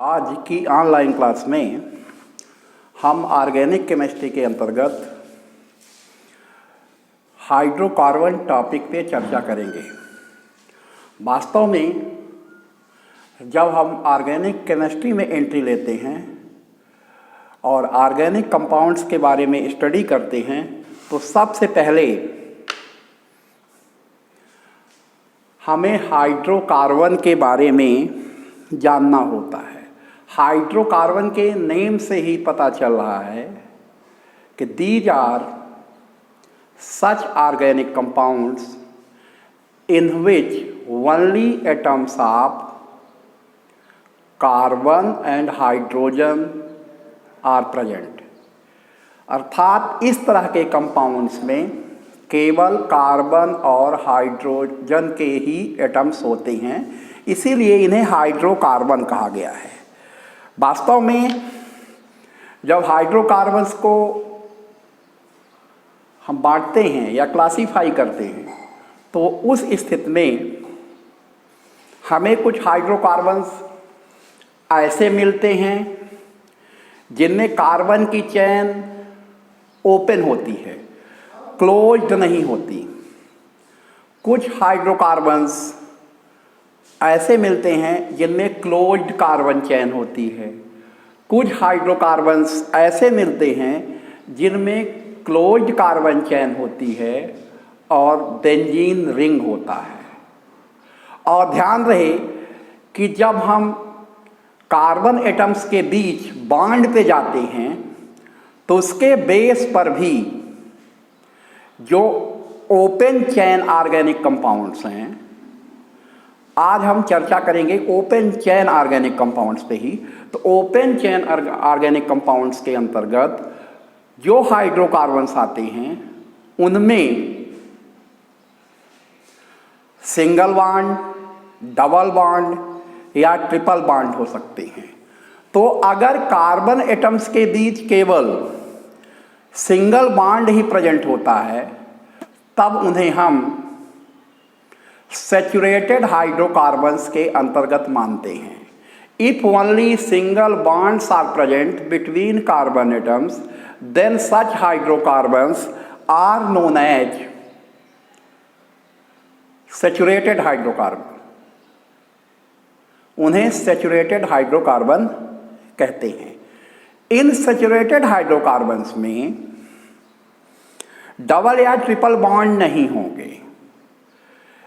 आज की online class में हम ऑर्गेनिक केमिस्ट्री के अंतर्गत हाइड्रोकार्बन टॉपिक पे चर्चा करेंगे। वास्तव में जब हम ऑर्गेनिक केमिस्ट्री में एंट्री लेते हैं और ऑर्गेनिक कंपाउंड्स के बारे में स्टडी करते हैं तो सबसे पहले हमें हाइड्रोकार्बन के बारे में जानना होता है। हाइड्रोकार्बन के नेम से ही पता चल रहा है कि these are such organic compounds in which only atoms of carbon and hydrogen are present. अर्थात इस तरह के कंपाउंड्स में केवल कार्बन और हाइड्रोजन के ही एटम्स होते हैं, इसीलिए इन्हें हाइड्रोकार्बन कहा गया है। वास्तव में जब हाइड्रोकार्बन्स को हम बांटते हैं या क्लासीफाई करते हैं तो उस स्थिति में हमें कुछ हाइड्रोकार्बन्स ऐसे मिलते हैं जिनमें कार्बन की चेन ओपन होती है, क्लोज्ड नहीं होती। कुछ हाइड्रोकार्बन्स ऐसे मिलते हैं जिनमें क्लोज्ड कार्बन चेन होती है। कुछ हाइड्रोकार्बन्स ऐसे मिलते हैं जिनमें क्लोज्ड कार्बन चेन होती है और बेंजीन रिंग होता है। और ध्यान रहे कि जब हम कार्बन एटम्स के बीच बॉन्ड पे जाते हैं तो उसके बेस पर भी जो ओपन चेन ऑर्गेनिक कंपाउंड्स हैं, आज हम चर्चा करेंगे ओपन चेन ऑर्गेनिक कंपाउंड्स पे ही। तो ओपन चेन ऑर्गेनिक कंपाउंड्स के अंतर्गत जो हाइड्रोकार्बन्स आते हैं उनमें सिंगल बॉन्ड, डबल बॉन्ड या ट्रिपल बॉन्ड हो सकते हैं। तो अगर कार्बन एटम्स के बीच केवल सिंगल बॉन्ड ही प्रेजेंट होता है तब उन्हें हम सैचुरेटेड हाइड्रोकार्बन्स के अंतर्गत मानते हैं। If only single bonds are present between carbon atoms then such hydrocarbons are known as saturated hydrocarbon. उन्हें सैचुरेटेड हाइड्रोकार्बन कहते हैं। इन सैचुरेटेड हाइड्रोकार्बन्स में डबल या ट्रिपल बॉन्ड नहीं होंगे।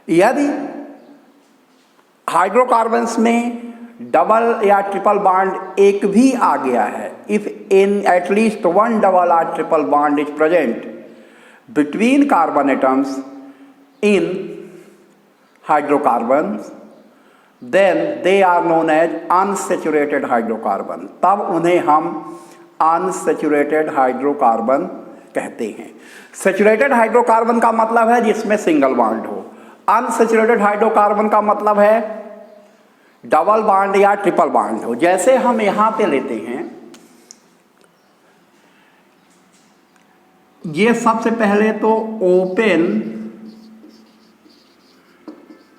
यदि हाइड्रोकार्बन्स में डबल या ट्रिपल बॉन्ड एक भी आ गया है, if in at least one double और triple bond is present between carbon atoms in hydrocarbons then they are known as unsaturated hydrocarbon. तब उन्हें हम अनसैचुरेटेड हाइड्रोकार्बन कहते हैं। सैचुरेटेड हाइड्रोकार्बन का मतलब है जिसमें सिंगल बॉन्ड हो। अनसैचुरेटेड हाइड्रोकार्बन का मतलब है डबल बॉन्ड या ट्रिपल बॉन्ड हो। जैसे हम यहां पे लेते हैं, ये सबसे पहले तो ओपन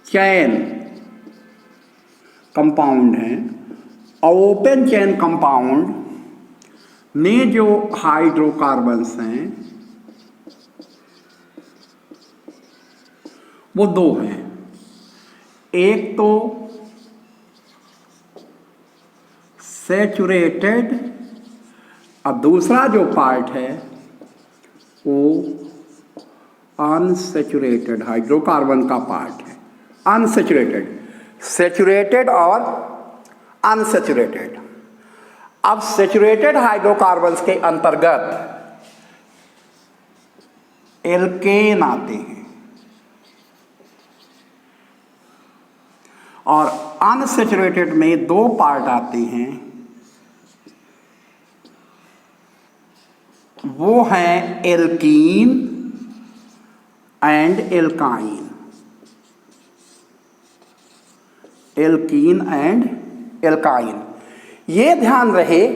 चेन कंपाउंड है और ओपन चेन कंपाउंड में जो हाइड्रोकार्बन्स हैं वो दो हैं। एक तो सैचुरेटेड और दूसरा जो पार्ट है वो अनसैचुरेटेड हाइड्रोकार्बन का पार्ट है। अनसैचुरेटेड, सैचुरेटेड और अनसैचुरेटेड। अब सैचुरेटेड हाइड्रोकार्बन्स के अंतर्गत एल्केन आते हैं और अनसैचुरेटेड में दो पार्ट आते हैं, वो हैं alkene and alkyne. Alkene and alkyne. ये ध्यान रहे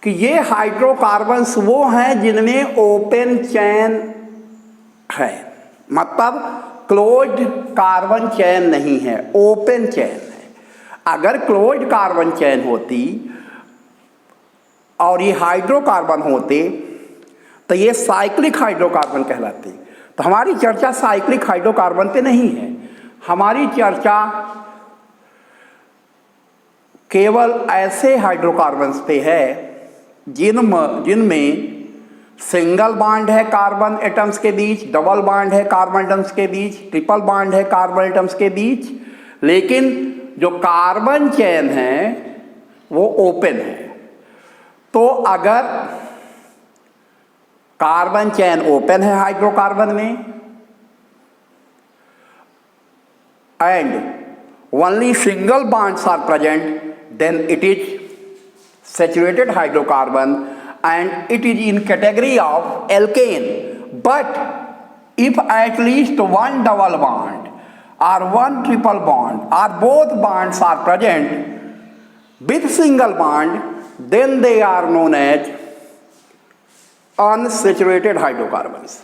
कि ये हाइड्रोकार्बन्स वो हैं जिनमें ओपन चेन है, मतलब क्लोज्ड कार्बन चेन नहीं है, ओपन चेन है। अगर क्लोज्ड कार्बन चेन होती और ये हाइड्रोकार्बन होते तो ये साइक्लिक हाइड्रोकार्बन कहलाते। तो हमारी चर्चा साइक्लिक हाइड्रोकार्बन पे नहीं है, हमारी चर्चा केवल ऐसे हाइड्रोकार्बन्स पे है जिनमें सिंगल बॉन्ड है कार्बन एटम्स के बीच, डबल बॉन्ड है कार्बन एटम्स के बीच, ट्रिपल बॉन्ड है कार्बन एटम्स के बीच, लेकिन जो कार्बन चेन है वो ओपन है। तो अगर कार्बन चेन ओपन है हाइड्रोकार्बन में and only single bonds are present, then it is saturated hydrocarbon and it is in category of alkane. But if at least one double bond or one triple bond or both bonds are present with single bond, then they are known as unsaturated hydrocarbons.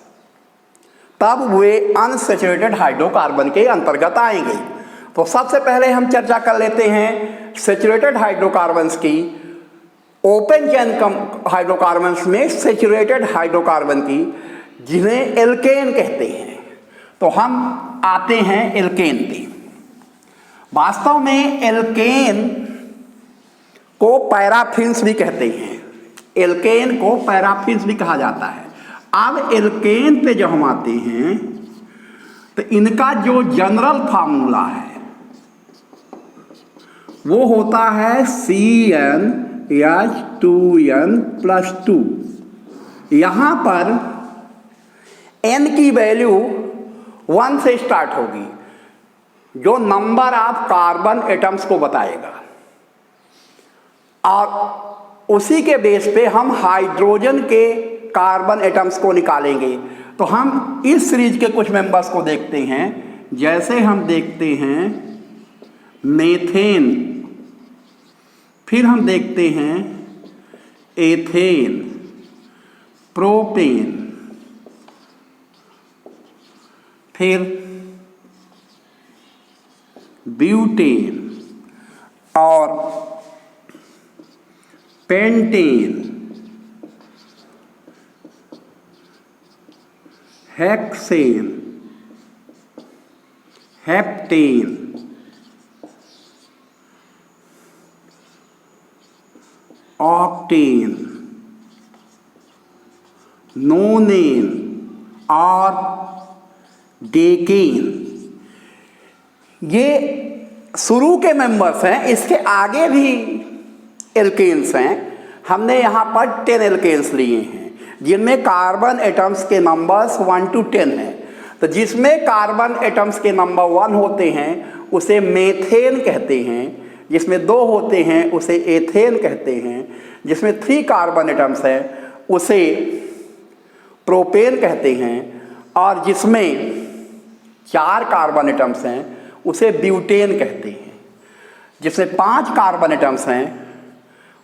तब वे unsaturated hydrocarbon के अंतर्गत आएंगे। तो सबसे पहले हम चर्चा कर लेते हैं सैचुरेटेड हाइड्रोकार्बन्स की, ओपन चेन हाइड्रोकार्बन्स में सैचुरेटेड हाइड्रोकार्बन की, जिन्हें एल्केन कहते हैं। तो हम आते हैं एल्केन पे। वास्तव में एल्केन को पैराफिन्स भी कहते हैं, एल्केन को पैराफिन्स भी कहा जाता है। अब एल्केन पे जब हम आते हैं तो इनका जो जनरल फार्मूला है वो होता है CnH2n+2। यहाँ पर n की वैल्यू 1 से स्टार्ट होगी, जो नंबर ऑफ कार्बन एटम्स को बताएगा, और उसी के बेस पे हम हाइड्रोजन के कार्बन एटम्स को निकालेंगे। तो हम इस सीरीज के कुछ मेंबर्स को देखते हैं। जैसे हम देखते हैं मेथेन, फिर हम देखते हैं एथेन, प्रोपेन, फिर ब्यूटेन और पेंटेन, हेक्सेन, हेप्टेन, ऑक्टेन, नोनेन और डेकेन। ये शुरू के मेंबर्स हैं, इसके आगे भी एल्केन्स हैं। हमने यहाँ पर 10 एल्केन्स लिए हैं जिनमें कार्बन एटम्स के नंबर्स 1 to 10 हैं। तो जिसमें कार्बन एटम्स के नंबर 1 होते हैं उसे मेथेन कहते हैं, जिसमें 2 होते हैं उसे एथेन कहते हैं, जिसमें 3 कार्बन एटम्स है उसे प्रोपेन कहते हैं, और जिसमें 4 कार्बन एटम्स हैं उसे ब्यूटेन कहते हैं, जिसमें 5 कार्बन एटम्स हैं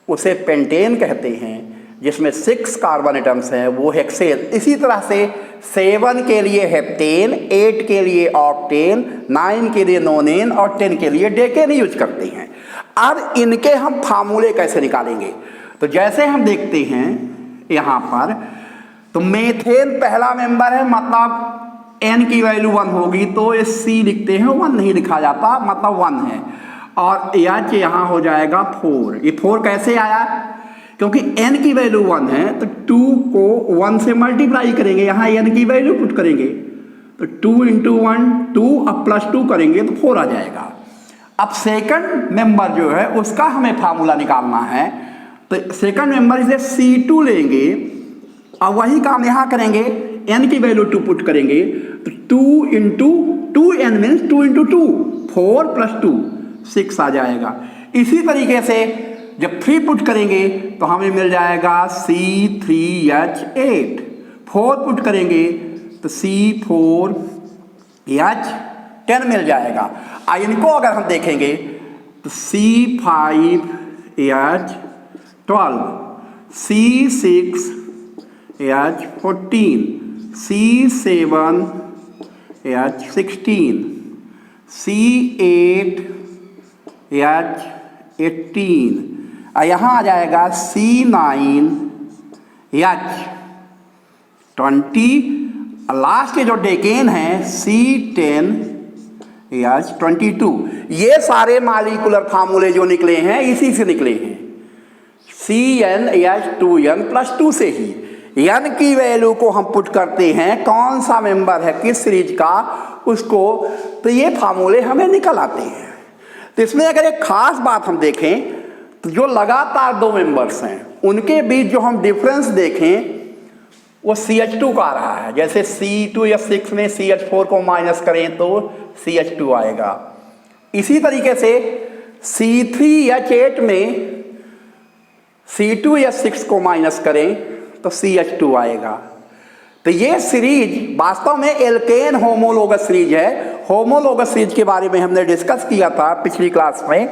उसे पेंटेन कहते हैं, जिसमें 6 कार्बन एटम्स हैं वो हेक्सेन। इसी तरह से 7 के लिए हेप्टेन, 8 के लिए ऑक्टेन, 9 के लिए नोनेन और 10 के लिए डेकेन यूज करते हैं। अब इनके हम फार्मूले कैसे निकालेंगे? तो जैसे हम देखते हैं यहाँ पर, तो मेथेन पहला मेंबर है, मतलब n की वैल्यू 1 होगी तो ये C लिखते हैं, 1 नहीं लिखा जाता, मतलब 1 है, और H यहाँ हो जाएगा 4। ये 4 कैसे आया? क्योंकि n की वैल्यू 1 है तो 2 को 1 से मल्टीप्लाई करेंगे, यहाँ n की वैल्यू पुट करेंगे तो 2 × 1 2 अब +2 करेंगे तो 4 आ जाएगा। अब सेकंड मेंबर जो है उसका हमें फार्मूला निकालना है, तो सेकंड मेंबर इसे C2 लेंगे और वही काम यहाँ करेंगे, n की वैल्यू 2 पुट करेंगे तो 2 × 2n मीन्स 2 × 2 4 + 2 6 आ जाएगा। इसी तरीके से जब 3 पुट करेंगे तो हमें मिल जाएगा C3H8, 4 पुट करेंगे तो C4H10 मिल जाएगा। इनको अगर हम देखेंगे तो C5H12, C6H14, C7H16, H18, यहाँ आ जाएगा C9H20, लास्ट के जो डेकेन है C10H22। ये सारे मालिकुलर फार्मूले जो निकले हैं इसी से निकले हैं, CnH2n+2 से ही। n की वैल्यू को हम पुट करते हैं, कौन सा मेंबर है किस सीरीज का उसको, तो ये फार्मूले हमें निकल आते हैं। तो इसमें अगर एक खास बात हम देखें तो जो लगातार दो मेंबर्स हैं उनके बीच जो हम डिफरेंस देखें वो CH2 का आ रहा है। जैसे C2H6 में CH4 को माइनस करें तो CH2 आएगा। इसी तरीके से C3H8 में C2H6 को माइनस करें तो CH2 आएगा। तो ये सीरीज वास्तव में एल्केन होमोलोगस सीरीज है। होमोलोगस सीरीज के बारे में हमने डिस्कस किया था पिछली क्लास में,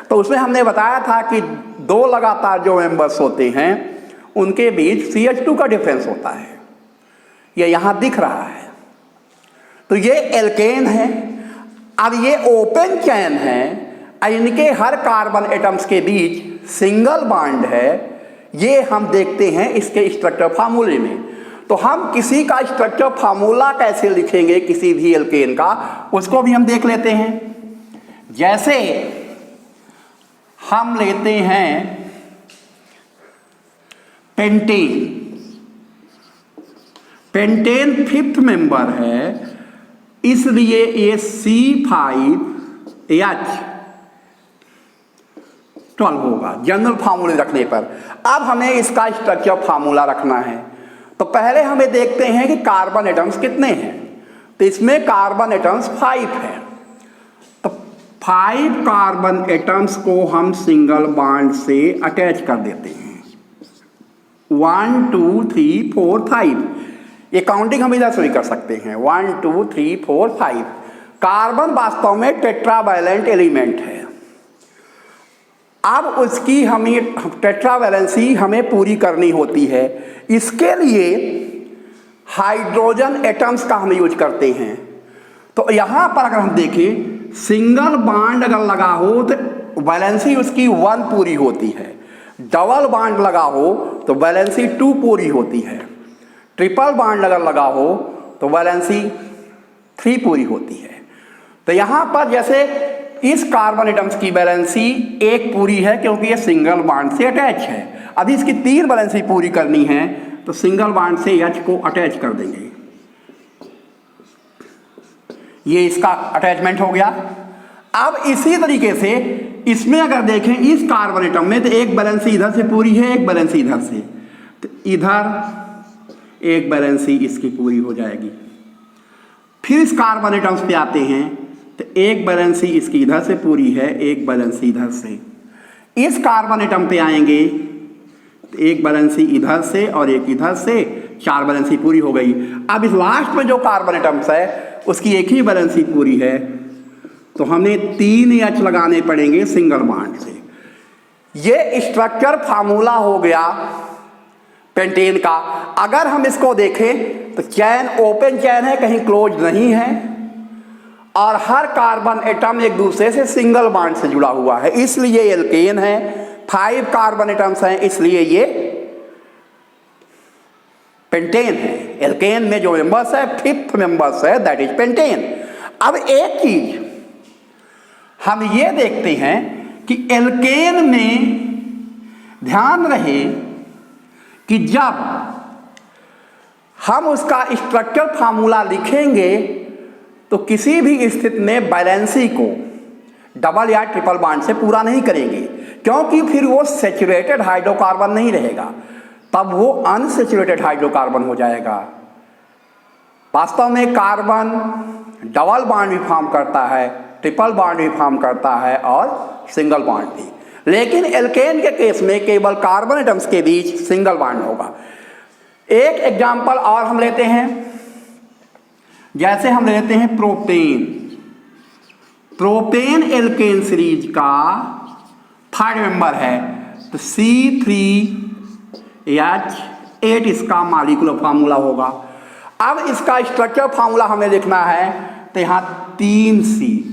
तो उसमें हमने बताया था कि दो लगातार जो मेंबर्स होते हैं उनके बीच CH2 का डिफरेंस होता है, ये यहां दिख रहा है। तो ये एल्केन है। अब ये ओपन चैन है, इनके हर कार्बन एटम्स के बीच सिंगल बॉन्ड है, ये हम देखते हैं इसके स्ट्रक्चर फार्मूले में। तो हम किसी का स्ट्रक्चर फार्मूला कैसे लिखेंगे किसी भी एल्केन का, उसको भी हम देख लेते हैं। जैसे हम लेते हैं पेंटेन, पेंटेन फिफ्थ मेंबर है, इसलिए ये C5H12 होगा जनरल फार्मूले रखने पर। अब हमें इसका स्ट्रक्चर फार्मूला रखना है, तो पहले हमें देखते हैं कि कार्बन एटम्स कितने हैं। तो इसमें कार्बन एटम्स 5 हैं, तो 5 कार्बन एटम्स को हम सिंगल बॉन्ड से अटैच कर देते हैं। 1 2 3 4 5, ये काउंटिंग हम इधर से भी कर सकते हैं। 1 2 3 4 5। कार्बन वास्तव में टेट्रावैलेंट एलिमेंट है। अब उसकी हमें टेट्रावैलेंसी हमें पूरी करनी होती है। इसके लिए हाइड्रोजन एटम्स का हम यूज करते हैं। तो यहां पर अगर हम देखें, सिंगल बॉन्ड अगर लगा हो तो वैलेंसी उसकी 1 पूरी होती है, डबल बॉन्ड लगा हो तो वैलेंसी 2 पूरी होती है, ट्रिपल बॉन्ड अगर लगा हो तो वैलेंसी 3 पूरी होती है। तो यहां पर जैसे इस कार्बन एटम्स की वैलेंसी 1 पूरी है क्योंकि ये सिंगल बॉन्ड से अटैच है। अभी इसकी 3 वैलेंसी पूरी करनी है तो सिंगल बॉन्ड से H को अटैच कर देंगे। ये इसका अटैचमेंट हो गया। अब इसी तरीके से इसमें अगर देखें इस कार्बन एटम में, तो एक वैलेंसी इधर से पूरी है, एक वैलेंसी इधर से, तो इधर एक वैलेंसी इसकी पूरी हो जाएगी। फिर इस कार्बन एटम्स पे आते हैं तो एक वैलेंसी इसकी इधर से पूरी है, एक वैलेंसी इधर से। इस कार्बन एटम पे आएंगे तो एक वैलेंसी इधर से और एक इधर से, 4 वैलेंसी पूरी हो गई। अब इस लास्ट में जो कार्बन एटम्स है उसकी एक ही वैलेंसी पूरी है, तो हमें 3 H लगाने पड़ेंगे सिंगल बॉन्ड से। ये स्ट्रक्चर फार्मूला हो गया पेंटेन का। अगर हम इसको देखें तो चैन ओपन चैन है, कहीं क्लोज नहीं है, और हर कार्बन एटम एक दूसरे से सिंगल बॉन्ड से जुड़ा हुआ है, इसलिए एल्केन है। 5 कार्बन एटम्स हैं इसलिए ये पेंटेन है। एल्केन में जो मेंबर्स है, 5th मेंबर्स है, दैट इज पेंटेन। अब एक चीज हम ये देखते हैं कि एल्केन में ध्यान रहे कि जब हम उसका स्ट्रक्चर फार्मूला लिखेंगे तो किसी भी स्थिति में वैलेंसी को डबल या ट्रिपल बॉन्ड से पूरा नहीं करेंगे, क्योंकि फिर वो सैचुरेटेड हाइड्रोकार्बन नहीं रहेगा, तब वो अनसैचुरेटेड हाइड्रोकार्बन हो जाएगा। वास्तव में कार्बन डबल बॉन्ड भी फॉर्म करता है, ट्रिपल बॉन्ड भी फॉर्म करता है और सिंगल बॉन्ड भी, लेकिन एल्केन के केस में केवल कार्बन एटम्स के बीच सिंगल बॉन्ड होगा। एक एग्जांपल और हम लेते हैं, जैसे हम लेते हैं प्रोपेन। प्रोपेन एल्केन सीरीज का 3rd मेंबर है, तो C3H8 इसका मॉलिक्यूलर फार्मूला होगा। अब इसका स्ट्रक्चर फार्मूला हमें लिखना है, तो यहां 3C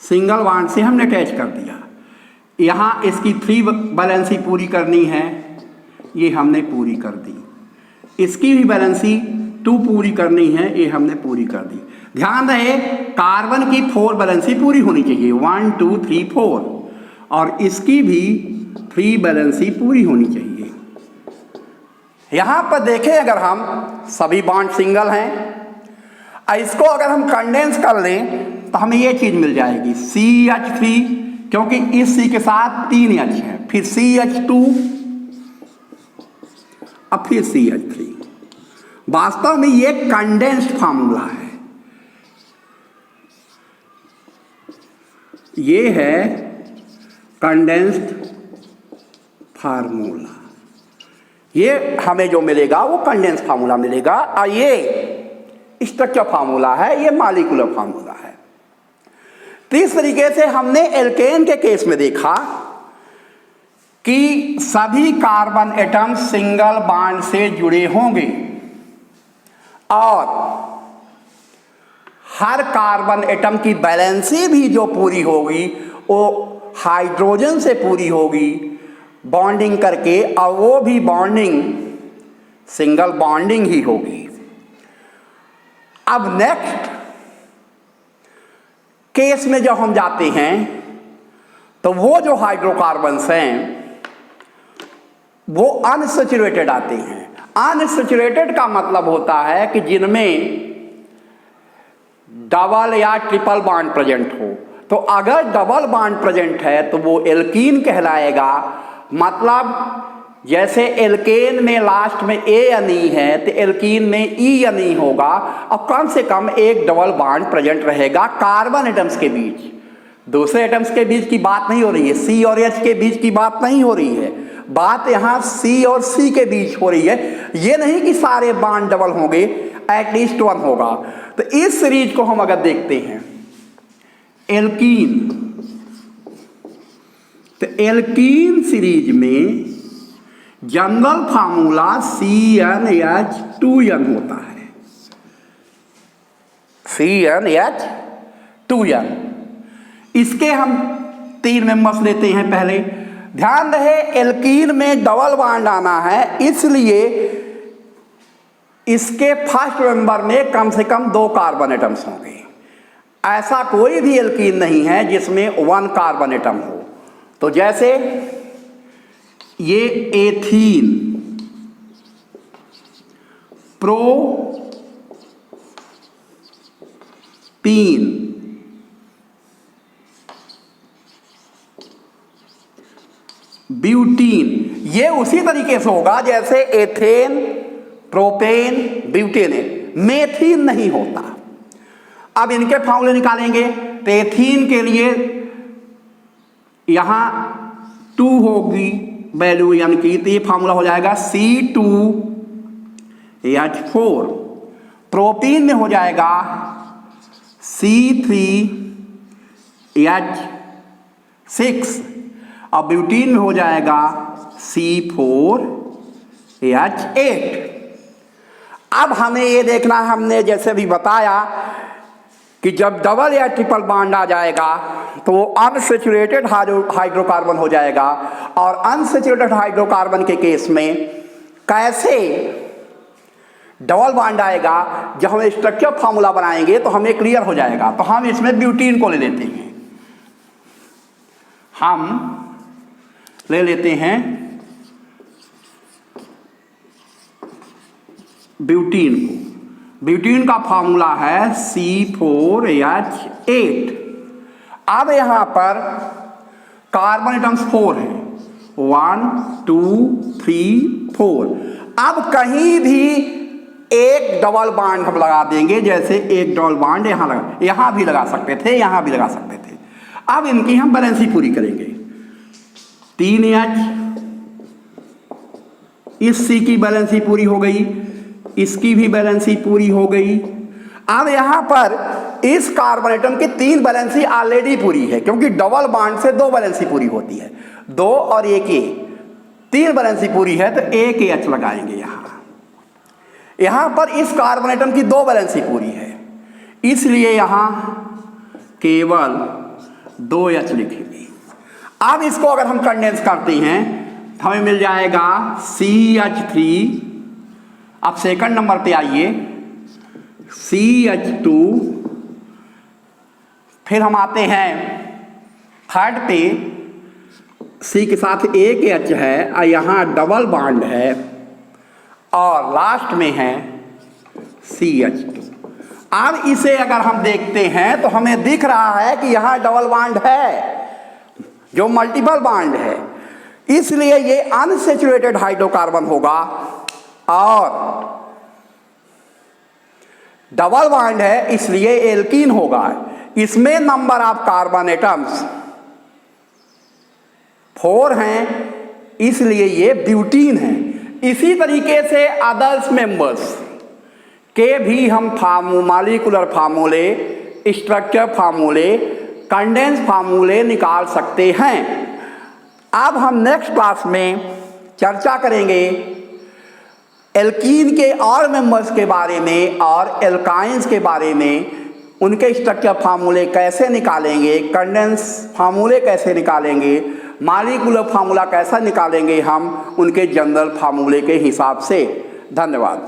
सिंगल बॉन्ड से हमने अटैच कर दिया। यहाँ इसकी 3 वैलेंसी पूरी करनी है, ये हमने पूरी कर दी। इसकी भी वैलेंसी 2 पूरी करनी है, ये हमने पूरी कर दी। ध्यान रहे कार्बन की 4 वैलेंसी पूरी होनी चाहिए, 1 2 3 4, और इसकी भी 3 वैलेंसी पूरी होनी चाहिए। यहाँ पर देखें अगर हम सभी बॉन्ड सिंगल हैं, इसको अगर हम कंडेंस कर लें तो हमें ये चीज़ मिल जाएगी CH3, क्योंकि इस C के साथ 3 H है, फिर CH2, अब फिर CH3। वास्तव में ये कंडेंस्ड फार्मूला है, ये है कंडेंस्ड फार्मूला। ये हमें जो मिलेगा वो कंडेंस्ड फार्मूला मिलेगा, और ये स्ट्रक्चर फार्मूला है, ये मॉलिक्यूलर फार्मूला है। तो इस तरीके से हमने एल्केन के केस में देखा कि सभी कार्बन एटम सिंगल बॉन्ड से जुड़े होंगे और हर कार्बन एटम की वैलेंसी भी जो पूरी होगी वो हाइड्रोजन से पूरी होगी बॉन्डिंग करके, और वो भी बॉन्डिंग सिंगल बॉन्डिंग ही होगी। अब नेक्स्ट केस में जब हम जाते हैं तो वो जो हाइड्रोकार्बन्स हैं वो अनसैचुरेटेड आते हैं। अनसैचुरेटेड का मतलब होता है कि जिनमें डबल या ट्रिपल बॉन्ड प्रेजेंट हो। तो अगर डबल बॉन्ड प्रेजेंट है तो वो एल्कीन कहलाएगा। मतलब जैसे एल्केन में लास्ट में ए अनी है तो एल्कीन में ई अनी होगा, और कम से कम एक डबल बॉन्ड प्रेजेंट रहेगा कार्बन एटम्स के बीच। दूसरे एटम्स के बीच की बात नहीं हो रही है, सी और एच के बीच की बात नहीं हो रही है, बात यहाँ सी और सी के बीच हो रही है। ये नहीं कि सारे बॉन्ड डबल होंगे, एटलीस्ट 1 होगा। तो इस सीरीज को हम अगर देखते हैं एल्कीन, तो एल्कीन सीरीज में जनरल फार्मूला CnH2n होता है, CnH2n। इसके हम 3 मेंबर्स लेते हैं। पहले ध्यान रहे एल्कीन में डबल बॉन्ड आना है, इसलिए इसके फर्स्ट मेंबर में कम से कम 2 कार्बन एटम्स होंगे। ऐसा कोई भी एल्कीन नहीं है जिसमें 1 कार्बन एटम हो। तो जैसे ये एथीन, प्रोपीन, ब्यूटीन, ये उसी तरीके से होगा जैसे एथेन, प्रोपेन, ब्यूटेन है। मेथीन नहीं होता। अब इनके फार्मूले निकालेंगे तो एथीन के लिए यहां 2 होगी वैल्यू यानी कि, तो ये फार्मूला हो जाएगा C2H4। प्रोटीन में हो जाएगा C3H6 और ब्यूटीन में हो जाएगा C4H8। अब हमें ये देखना, हमने जैसे भी बताया कि जब डबल या ट्रिपल बॉन्ड आ जाएगा तो वो अनसैचुरेटेड हाइड्रोकार्बन हो जाएगा। और अनसैचुरेटेड हाइड्रोकार्बन के केस में कैसे डबल बॉन्ड आएगा, जब हम स्ट्रक्चर फार्मूला बनाएंगे तो हमें क्लियर हो जाएगा। तो हम इसमें ब्यूटीन को ले लेते हैं, हम ले लेते हैं ब्यूटीन को। ब्यूटीन का फार्मूला है C4H8। अब यहां पर कार्बन एटम्स 4 हैं, 1 2 3 4। अब कहीं भी एक डबल बॉन्ड हम लगा देंगे, जैसे एक डबल बॉन्ड यहां भी लगा सकते थे, यहां भी लगा सकते थे। अब इनकी हम बैलेंसी पूरी करेंगे। 3H, इस C की बैलेंसी पूरी हो गई, इसकी भी बैलेंसी पूरी हो गई। अब यहां पर इस कार्बन एटम की 3 बैलेंसी ऑलरेडी पूरी है, क्योंकि डबल बॉन्ड से 2 बैलेंसी पूरी होती है, 2 और 1A, 3 बैलेंसी पूरी है तो 1H लगाएंगे। यहां पर इस कार्बन एटम की 2 बैलेंसी पूरी है, इसलिए यहां केवल 2H लिखेंगे। अब इसको अगर हम कंडेंस करते हैं तो हमें मिल जाएगा CH3। अब सेकंड नंबर पे आइए CH2। फिर हम आते हैं थर्ड पे, C के साथ एक H है और यहाँ डबल बॉन्ड है और लास्ट में है CH2। अब इसे अगर हम देखते हैं तो हमें दिख रहा है कि यहाँ डबल बॉन्ड है जो मल्टीपल बॉन्ड है, इसलिए ये अनसैचुरेटेड हाइड्रोकार्बन होगा। और डबल बॉन्ड है इसलिए एल्कीन होगा। इसमें नंबर ऑफ कार्बन एटम्स 4 हैं, इसलिए ये ब्यूटीन है। इसी तरीके से अदर्स मेंबर्स के भी हम मॉलिक्यूलर फार्मूले, स्ट्रक्चर फार्मूले, कंडेंस फार्मूले निकाल सकते हैं। अब हम नेक्स्ट क्लास में चर्चा करेंगे एल्कीन के और मेंबर्स के बारे में और एल्काइंस के बारे में, उनके स्ट्रक्चर फार्मूले कैसे निकालेंगे, कंडेंस फार्मूले कैसे निकालेंगे, मॉलिक्यूलर फार्मूला कैसा निकालेंगे हम उनके जनरल फार्मूले के हिसाब से। धन्यवाद।